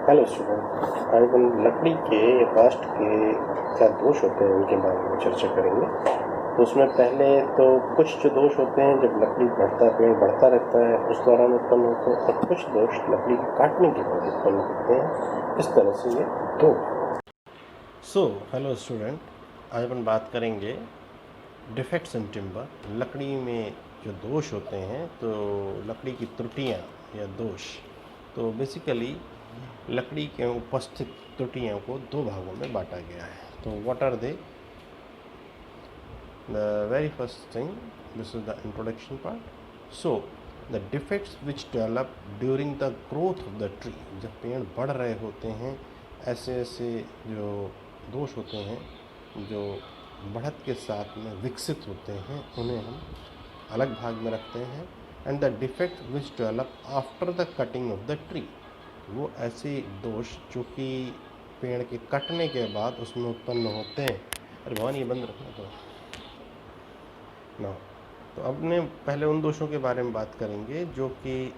Hello student, आज हम लकड़ी के या काष्ठ के क्या दोष होते हैं उनके बारे में चर्चा करेंगे। तो उसमें पहले तो कुछ जो दोष होते हैं जब लकड़ी पेड़ बढ़ता रहता है उस दौरान उत्पन्न होते हैं, और कुछ दोष लकड़ी के काटने के बाद उत्पन्न होते हैं। इस तरह से ये दो। हेलो स्टूडेंट, आज अपन बात करेंगे डिफेक्ट्स इन टिम्बर। लकड़ी में जो दोष होते हैं, तो लकड़ी की त्रुटियाँ या दोष, तो बेसिकली लकड़ी के उपस्थित त्रुटियों को दो भागों में बांटा गया है। तो what are they? The very first thing, this is the introduction part. So the defects which develop during the growth of the tree, जब पेड़ बढ़ रहे होते हैं, ऐसे ऐसे जो दोष होते हैं जो बढ़त के साथ में विकसित होते हैं, उन्हें हम अलग भाग में रखते हैं। And the defect which develop after the cutting of the tree, वो ऐसे दोष जो कि पेड़ के कटने के बाद उसमें उत्पन्न होते हैं। अरे भगवान, ये बंद रखना तो ना। तो अपने पहले उन दोषों के बारे में बात करेंगे जो कि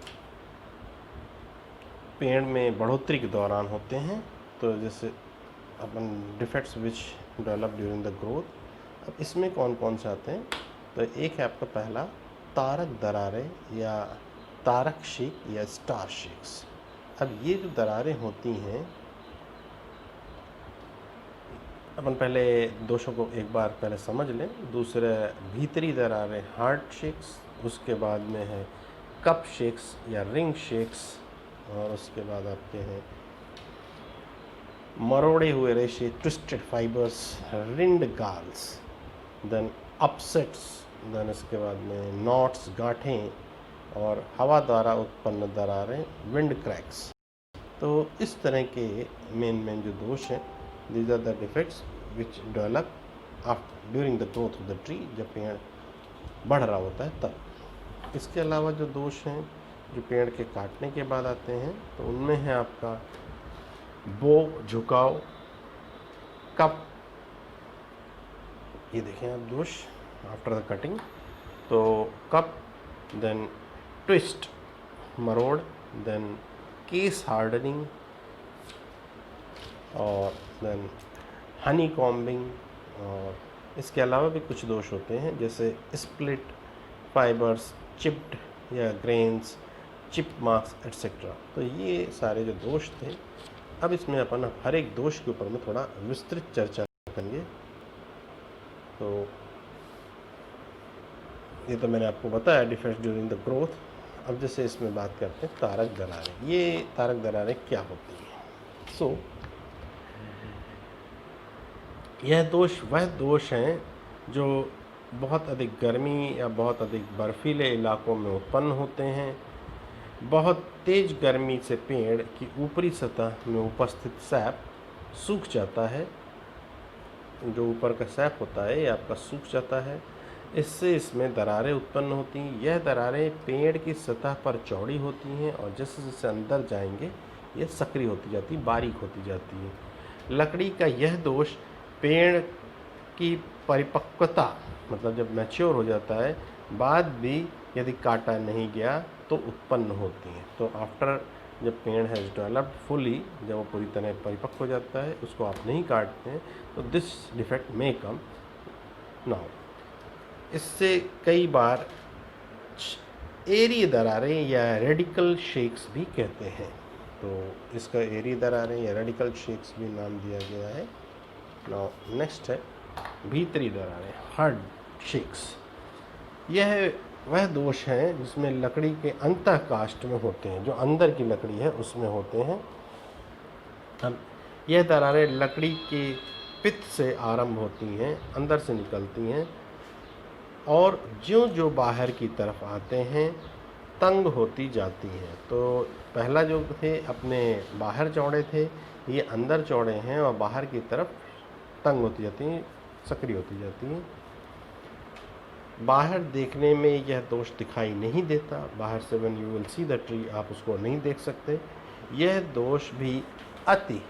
पेड़ में बढ़ोतरी के दौरान होते हैं। तो जैसे अपन defects which develop during the growth. अब इसमें कौन कौन से आते हैं? तो एक है आपका पहला, तारक दरारें या तारक शेक या स्टार शेक्स। अब ये जो दरारें होती हैं, अपन पहले दोषों को एक बार पहले समझ लें। दूसरे भीतरी दरारें हार्ट शेक्स, उसके बाद में है कप शेक्स या रिंग शेक्स, और उसके बाद आपके हैं मरोड़े हुए रेशे twisted fibres, rind galls, then upsets, then इसके बाद में नॉट्स गांठें, और हवा द्वारा उत्पन्न दरारें विंड क्रैक्स। तो इस तरह के मेन जो दोष हैं, these are the defects which develop after during the growth of the tree, जब पेड़ बढ़ रहा होता है तब। इसके अलावा जो दोष हैं जो पेड़ के काटने के बाद आते हैं, तो उनमें है आपका बो, झुकाव, कप, ये देखें आप दोष आफ्टर द कटिंग। तो कप, देन ट्विस्ट, मरोड़, देन केस हार्डनिंग, और देन हनी कॉम्बिंग। और इसके अलावा भी कुछ दोष होते हैं जैसे स्प्लिट फाइबर्स, चिप्ड या ग्रेन्स, चिप मार्क्स एट्सेट्रा। तो ये सारे जो दोष थे, अब इसमें अपन हर एक दोष के ऊपर में थोड़ा विस्तृत चर्चा करेंगे। तो ये तो मैंने आपको बताया डिफेक्ट्स ड्यूरिंग द ग्रोथ। अब जैसे इसमें बात करते हैं तारक दरारें। ये तारक दरारें क्या होती हैं? सो यह दोष वह दोष हैं जो बहुत अधिक गर्मी या बहुत अधिक बर्फीले इलाकों में उत्पन्न होते हैं। बहुत तेज गर्मी से पेड़ की ऊपरी सतह में उपस्थित सैप सूख जाता है। जो ऊपर का सैप होता है ये आपका सूख जाता है, इससे इसमें दरारें उत्पन्न होती हैं। यह दरारें पेड़ की सतह पर चौड़ी होती हैं, और जैसे जैसे अंदर जाएंगे ये सक्रिय होती जाती, बारीक होती जाती है। लकड़ी का यह दोष पेड़ की परिपक्वता, मतलब जब मैच्योर हो जाता है, बाद भी यदि काटा नहीं गया तो उत्पन्न होती हैं। तो आफ्टर, जब पेड़ हैज़ डेवलप्ड फुली, जब वो पूरी तरह परिपक्व हो जाता है, उसको आप नहीं काटते हैं, तो this defect may come now. इससे कई बार एरी दरारें या रेडिकल शेक्स भी कहते हैं। तो इसका एरी दरारें या रेडिकल शेक्स भी नाम दिया गया है। नाउ नेक्स्ट है भीतरी दरारें, हार्ड शेक्स। यह वह दोष हैं जिसमें लकड़ी के अंतः काष्ठ में होते हैं, जो अंदर की लकड़ी है उसमें होते हैं। अब यह दरारें लकड़ी के पित्त से आरंभ होती हैं, अंदर से निकलती हैं, और ज्यों जो बाहर की तरफ आते हैं तंग होती जाती हैं। तो पहला जो थे अपने बाहर चौड़े थे, ये अंदर चौड़े हैं और बाहर की तरफ तंग होती जाती हैं, सक्रिय होती जाती हैं। बाहर देखने में यह दोष दिखाई नहीं देता। बाहर से when you will see the tree, आप उसको नहीं देख सकते। यह दोष भी अति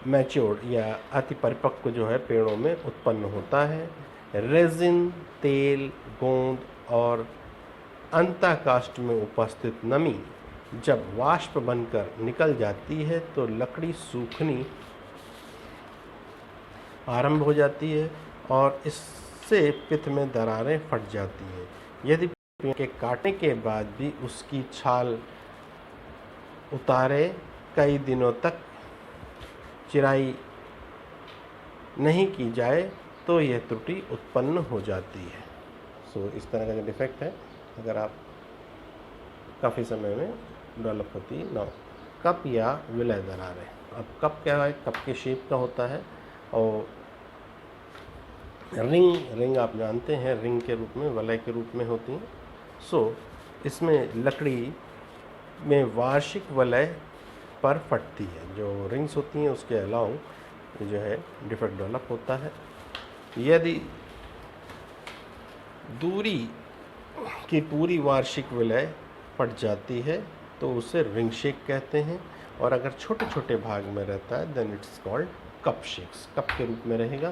मैच्योर्ड या अति परिपक्व जो है पेड़ों में उत्पन्न होता है। रेजिन, तेल, गोंद और अंतःकाष्ठ में उपस्थित नमी जब वाष्प बनकर निकल जाती है तो लकड़ी सूखनी आरंभ हो जाती है और इससे पित्त में दरारें फट जाती हैं। यदि पेड़ के काटने के बाद भी उसकी छाल उतारे कई दिनों तक चिराई नहीं की जाए तो यह त्रुटि उत्पन्न हो जाती है। सो इस तरह का जो डिफेक्ट है, अगर आप काफ़ी समय में डेवलप होती है ना, कप या विलय दरारें। अब कप क्या है, कप के शेप का होता है और रिंग आप जानते हैं, रिंग के रूप में, वलय के रूप में होती हैं। सो इसमें लकड़ी में वार्षिक वलय पर फटती है, जो रिंग्स होती हैं उसके अलावा जो है डिफेक्ट डेवलप होता है। यदि दूरी की पूरी वार्षिक विलय फट जाती है तो उसे रिंग शेक कहते हैं, और अगर छोटे छोटे भाग में रहता है then it's called cup shakes. Cup के रूप में रहेगा,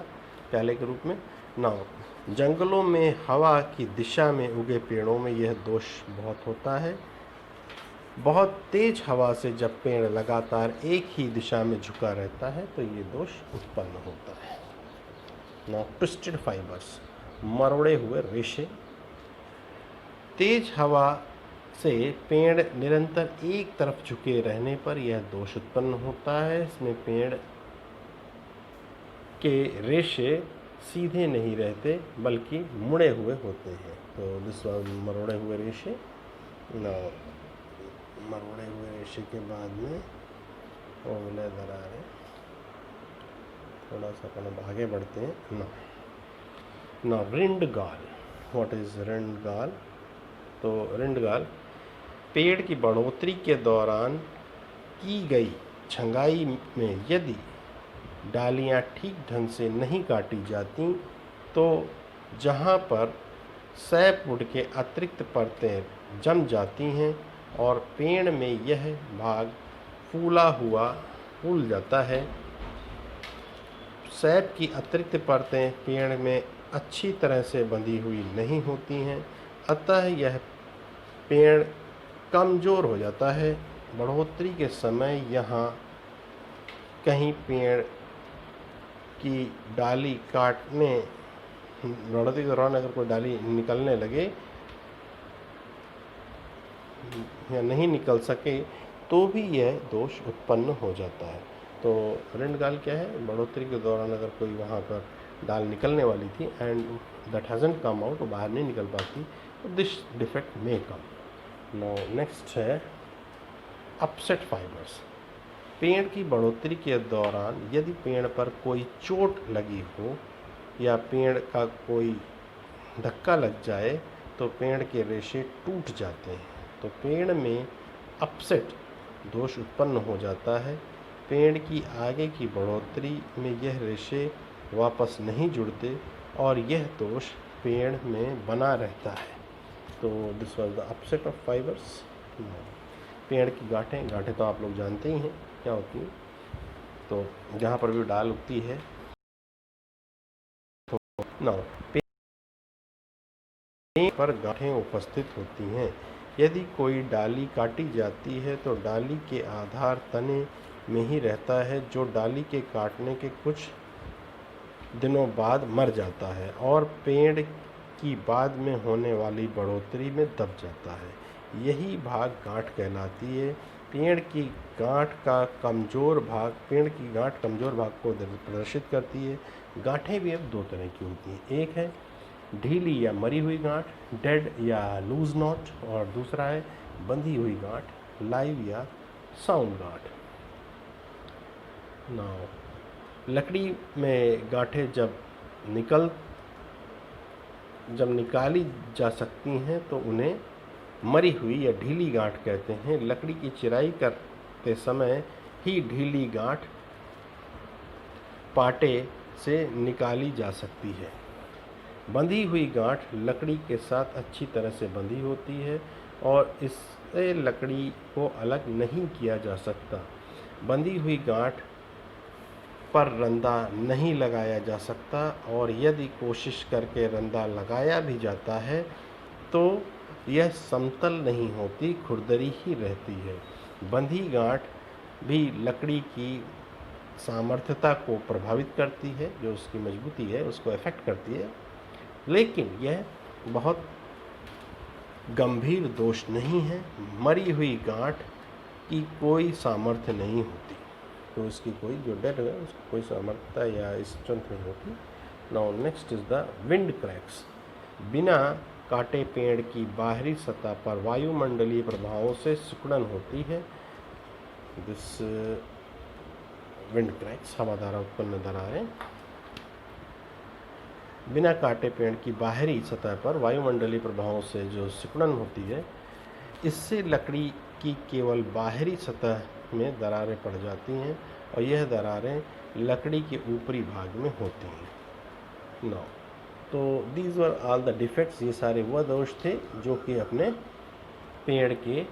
प्याले के रूप में। नाउ जंगलों में हवा की दिशा में उगे पेड़ों में यह दोष बहुत होता है। बहुत तेज हवा से जब पेड़ लगातार एक ही दिशा में झुका रहता है तो ये दोष उत्पन्न होता है। नाउ ट्विस्टेड फाइबर्स, मरोड़े हुए रेशे। तेज हवा से पेड़ निरंतर एक तरफ झुके रहने पर यह दोष उत्पन्न होता है। इसमें पेड़ के रेशे सीधे नहीं रहते बल्कि मुड़े हुए होते हैं। तो दिस मरोड़े हुए रेशे। मरोड़े हुए रेशे के बाद में विलय दरारें। थोड़ा सा अपन आगे बढ़ते हैं ना। रिंडगाल, व्हाट इज रिंडगाल? तो रिंडगाल पेड़ की बढ़ोतरी के दौरान की गई छंगाई में यदि डालियां ठीक ढंग से नहीं काटी जाती तो जहां पर सैपवुड के अतिरिक्त परतें जम जाती हैं और पेड़ में यह भाग फूल जाता है। सैप की अतिरिक्त परतें पेड़ में अच्छी तरह से बंधी हुई नहीं होती हैं, अतः यह पेड़ कमज़ोर हो जाता है। बढ़ोतरी के समय यहाँ कहीं पेड़ की डाली काटने, बढ़ोतरी के दौरान अगर कोई डाली निकलने लगे या नहीं निकल सके तो भी यह दोष उत्पन्न हो जाता है। तो रिंडगाल क्या है? बढ़ोतरी के दौरान अगर कोई वहाँ पर डाल निकलने वाली थी and that hasn't come out, बाहर नहीं निकल पाती, तो this defect may come. Now next है अपसेट फाइबर्स। पेड़ की बढ़ोतरी के दौरान यदि पेड़ पर कोई चोट लगी हो या पेड़ का कोई धक्का लग जाए तो पेड़ के रेशे टूट जाते हैं, तो पेड़ में अपसेट दोष उत्पन्न हो जाता है। पेड़ की आगे की बढ़ोतरी में यह रेशे वापस नहीं जुड़ते और यह दोष पेड़ में बना रहता है। तो this was the upset of fibres. पेड़ की गांठें तो आप लोग जानते ही हैं क्या होती हैं। तो जहाँ पर भी डाल उगती है तो पेड़ पर गांठें उपस्थित होती हैं। यदि कोई डाली काटी जाती है तो डाली के आधार तने में ही रहता है, जो डाली के काटने के कुछ दिनों बाद मर जाता है और पेड़ की बाद में होने वाली बढ़ोतरी में दब जाता है। यही भाग गांठ कहलाती है। पेड़ की गांठ कमज़ोर भाग को प्रदर्शित करती है। गांठें भी अब दो तरह की होती हैं, एक है ढीली या मरी हुई गांठ, डेड या लूज नॉट, और दूसरा है बंधी हुई गांठ, लाइव या साउंड गांठ। नाउ लकड़ी में गांठें जब निकाली जा सकती हैं तो उन्हें मरी हुई या ढीली गांठ कहते हैं। लकड़ी की चिराई करते समय ही ढीली गांठ पाटे से निकाली जा सकती है। बंधी हुई गांठ लकड़ी के साथ अच्छी तरह से बंधी होती है और इससे लकड़ी को अलग नहीं किया जा सकता। बंधी हुई गांठ पर रंदा नहीं लगाया जा सकता और यदि कोशिश करके रंदा लगाया भी जाता है तो यह समतल नहीं होती, खुरदरी ही रहती है। बंधी गांठ भी लकड़ी की सामर्थ्यता को प्रभावित करती है, जो उसकी मजबूती है उसको अफेक्ट करती है, लेकिन यह बहुत गंभीर दोष नहीं है। मरी हुई गांठ की कोई सामर्थ्य नहीं होती, तो इसकी कोई जो डेड है उसकी कोई सामर्थ्यता या स्ट्रेंथ नहीं होती। Now next is the wind cracks. बिना काटे पेड़ की बाहरी सतह पर वायुमंडलीय प्रभावों से सिकुड़न होती है। दिस विंड क्रैक्स, हवा द्वारा उत्पन्न दरारें। बिना काटे पेड़ की बाहरी सतह पर वायुमंडलीय प्रभावों से जो सिकुड़न होती है, इससे लकड़ी की केवल बाहरी सतह में दरारें पड़ जाती हैं और यह दरारें लकड़ी के ऊपरी भाग में होती हैं। नौ तो these were all the defects, ये सारे वह दोष थे जो कि अपने पेड़ के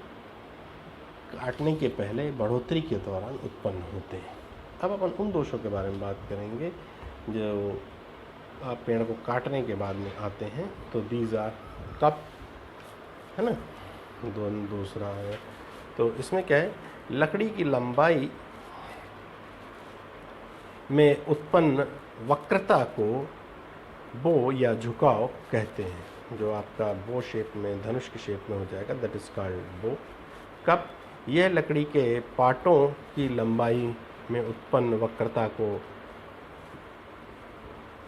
काटने के पहले बढ़ोतरी के दौरान उत्पन्न होते हैं। अब अपन उन दोषों के बारे में बात करेंगे जो आप पेड़ को काटने के बाद में आते हैं। तो दीज आर कप, है ना, दूसरा है। तो इसमें क्या है, लकड़ी की लंबाई में उत्पन्न वक्रता को बो या झुकाव कहते हैं। जो आपका बो शेप में, धनुष की शेप में हो जाएगा, दैट इज कॉल्ड बो। कप, यह लकड़ी के पाटों की लंबाई में उत्पन्न वक्रता को,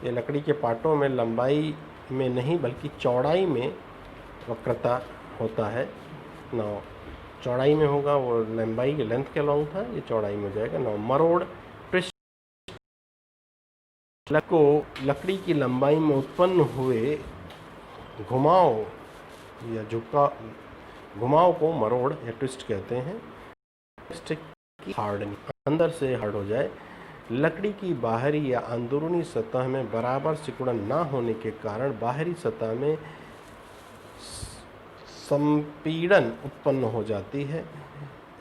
ये लकड़ी के पाटों में लंबाई में नहीं बल्कि चौड़ाई में वक्रता होता है। ना चौड़ाई में होगा, वो लंबाई के लेंथ के अलॉन्ग था, ये चौड़ाई में हो जाएगा। ना मरोड़, पृष्ठ को लकड़ी की लंबाई में उत्पन्न हुए घुमाव या घुमाव को मरोड़ या ट्विस्ट कहते हैं। हार्डनिंग, अंदर से हार्ड हो जाए। लकड़ी की बाहरी या अंदरूनी सतह में बराबर सिकुड़न ना होने के कारण बाहरी सतह में संपीड़न उत्पन्न हो जाती है,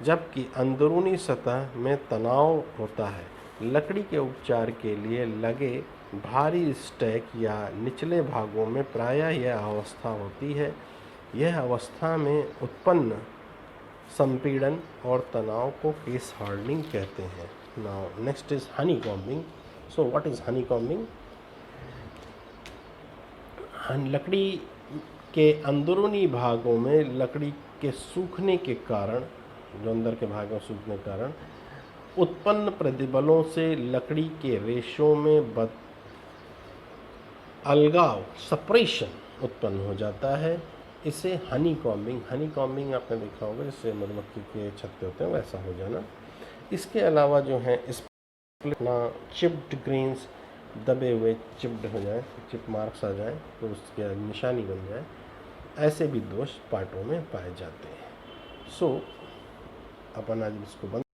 जबकि अंदरूनी सतह में तनाव होता है। लकड़ी के उपचार के लिए लगे भारी स्टैक या निचले भागों में प्रायः यह अवस्था होती है। यह अवस्था में उत्पन्न संपीड़न और तनाव को केस हार्डनिंग कहते हैं। Now next is Honey combing. So what is Honey combing? लकड़ी के अंदरूनी भागों में लकड़ी के सूखने के कारण, जो अंदर के भाग में सूखने के कारण उत्पन्न प्रतिबलों से लकड़ी के रेशों में अलगाव, सेपरेशन उत्पन्न हो जाता है। इसे हनी कॉम्बिंग आपने देखा होगा, इससे मधुमक्खी के छत्ते होते हैं वैसा हो जाना। इसके अलावा जो है इस चिप्ड ग्रेन्स, दबे हुए चिप्ड हो जाए, चिप मार्क्स आ जाए तो उसकी निशानी बन जाए, ऐसे भी दोष पाटों में पाए जाते हैं। सो अपन आज इसको बंद